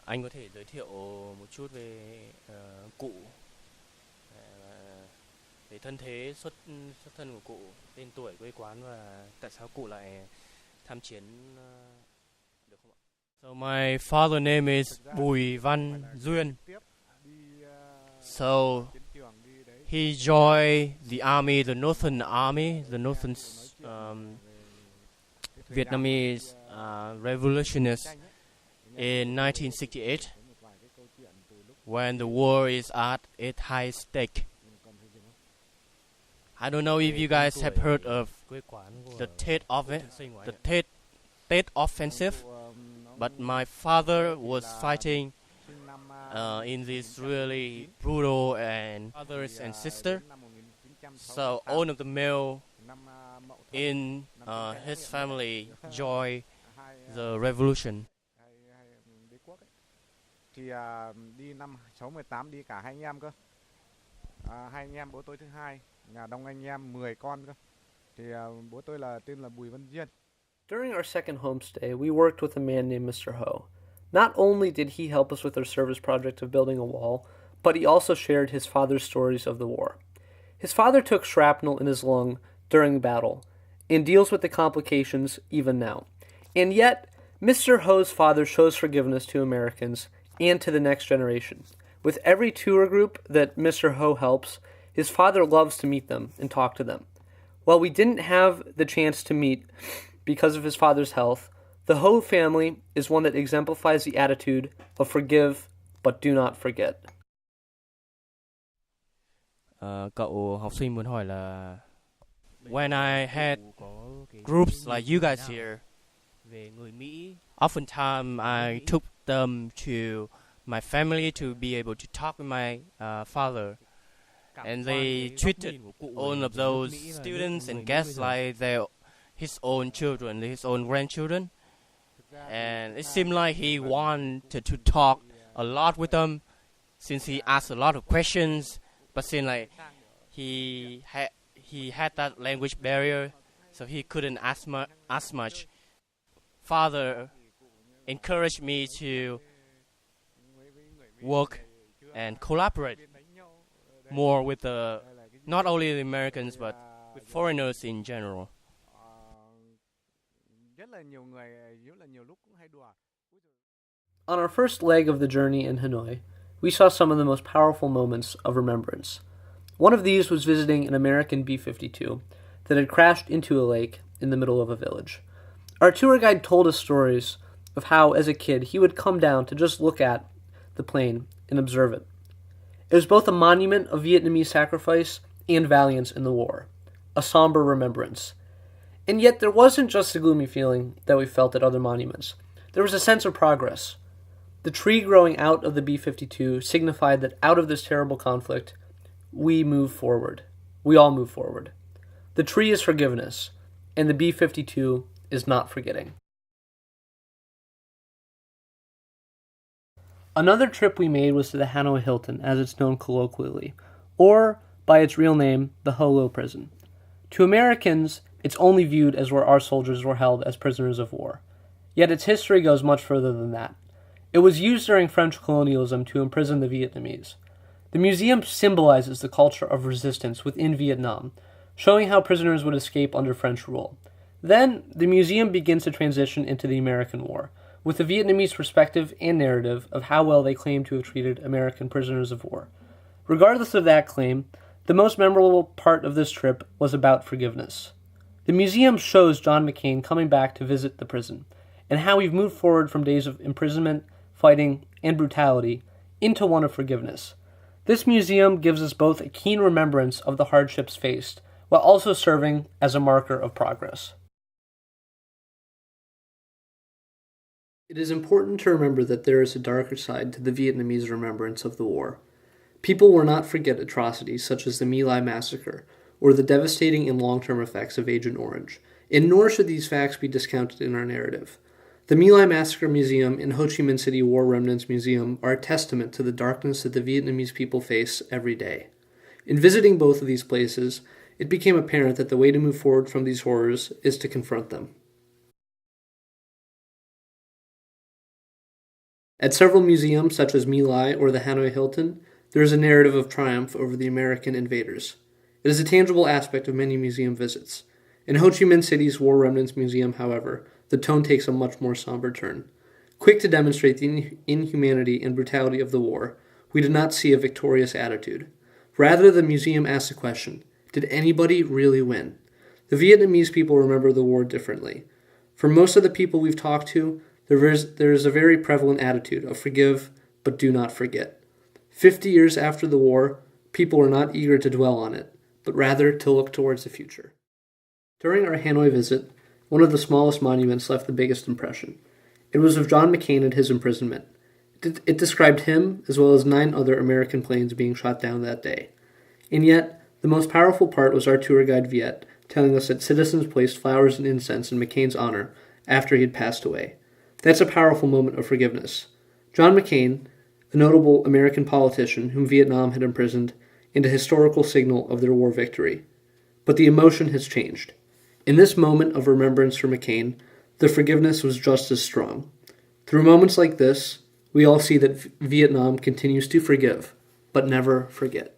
Anh có thể giới thiệu một chút về cụ, về thân thế xuất thân của cụ, tên tuổi, quê quán và tại sao cụ lại tham chiến được không ạ? So my father name is v1-1. So he joined the army, the Northern Army, the Northern Vietnamese revolutionists in 1968 when the war is at its high stake. I don't know if you guys have heard of the Tet Offensive, but my father was fighting in this really brutal and brothers and sisters. So all of the male in his family joined the revolution. Thì đi năm 68 đi cả hai anh em cơ. Hai anh em bố tôi thứ hai, nhà đông anh em 10 con cơ. Thì bố tôi là tên là Bùi Văn Diên. During our second homestay, we worked with a man named Mr. Ho. Not only did he help us with our service project of building a wall, but he also shared his father's stories of the war. His father took shrapnel in his lung during battle and deals with the complications even now. And yet, Mr. Ho's father shows forgiveness to Americans and to the next generation. With every tour group that Mr. Ho helps, his father loves to meet them and talk to them. While we didn't have the chance to meet because of his father's health, the Ho family is one that exemplifies the attitude of forgive but do not forget. Cậu học sinh muốn hỏi là when I had groups like you guys here, oftentimes I took them to my family to be able to talk with my father, and they treated all of those students and guests like his own children, his own grandchildren, and it seemed like he wanted to talk a lot with them since he asked a lot of questions, but seemed like he had that language barrier, so he couldn't ask much. Father encouraged me to work and collaborate more with not only the Americans but with foreigners in general. On our first leg of the journey in Hanoi, we saw some of the most powerful moments of remembrance. One of these was visiting an American B-52 that had crashed into a lake in the middle of a village. Our tour guide told us stories of how, as a kid, he would come down to just look at the plane and observe it. It was both a monument of Vietnamese sacrifice and valiance in the war, a somber remembrance. And yet there wasn't just a gloomy feeling that we felt at other monuments. There was a sense of progress. The tree growing out of the B-52 signified that out of this terrible conflict, we move forward. We all move forward. The tree is forgiveness, and the B-52 is not forgetting. Another trip we made was to the Hanoi Hilton, as it's known colloquially, or, by its real name, the Ho Lo Prison. To Americans, it's only viewed as where our soldiers were held as prisoners of war. Yet its history goes much further than that. It was used during French colonialism to imprison the Vietnamese. The museum symbolizes the culture of resistance within Vietnam, showing how prisoners would escape under French rule. Then, the museum begins to transition into the American War, with the Vietnamese perspective and narrative of how well they claim to have treated American prisoners of war. Regardless of that claim, the most memorable part of this trip was about forgiveness. The museum shows John McCain coming back to visit the prison, and how we've moved forward from days of imprisonment, fighting, and brutality into one of forgiveness. This museum gives us both a keen remembrance of the hardships faced, while also serving as a marker of progress. It is important to remember that there is a darker side to the Vietnamese remembrance of the war. People will not forget atrocities such as the My Lai massacre, or the devastating and long-term effects of Agent Orange, and nor should these facts be discounted in our narrative. The My Lai Massacre Museum and Ho Chi Minh City War Remnants Museum are a testament to the darkness that the Vietnamese people face every day. In visiting both of these places, it became apparent that the way to move forward from these horrors is to confront them. At several museums, such as My Lai or the Hanoi Hilton, there is a narrative of triumph over the American invaders. It is a tangible aspect of many museum visits. In Ho Chi Minh City's War Remnants Museum, however, the tone takes a much more somber turn. Quick to demonstrate the inhumanity and brutality of the war, we did not see a victorious attitude. Rather, the museum asked the question, did anybody really win? The Vietnamese people remember the war differently. For most of the people we've talked to, there is a very prevalent attitude of forgive, but do not forget. 50 years after the war, people are not eager to dwell on it, but rather to look towards the future. During our Hanoi visit, one of the smallest monuments left the biggest impression. It was of John McCain and his imprisonment. It described him, as well as 9 other American planes being shot down that day. And yet, the most powerful part was our tour guide Viet telling us that citizens placed flowers and incense in McCain's honor after he had passed away. That's a powerful moment of forgiveness. John McCain, a notable American politician whom Vietnam had imprisoned, and a historical signal of their war victory. But the emotion has changed. In this moment of remembrance for McCain, the forgiveness was just as strong. Through moments like this, we all see that Vietnam continues to forgive, but never forget.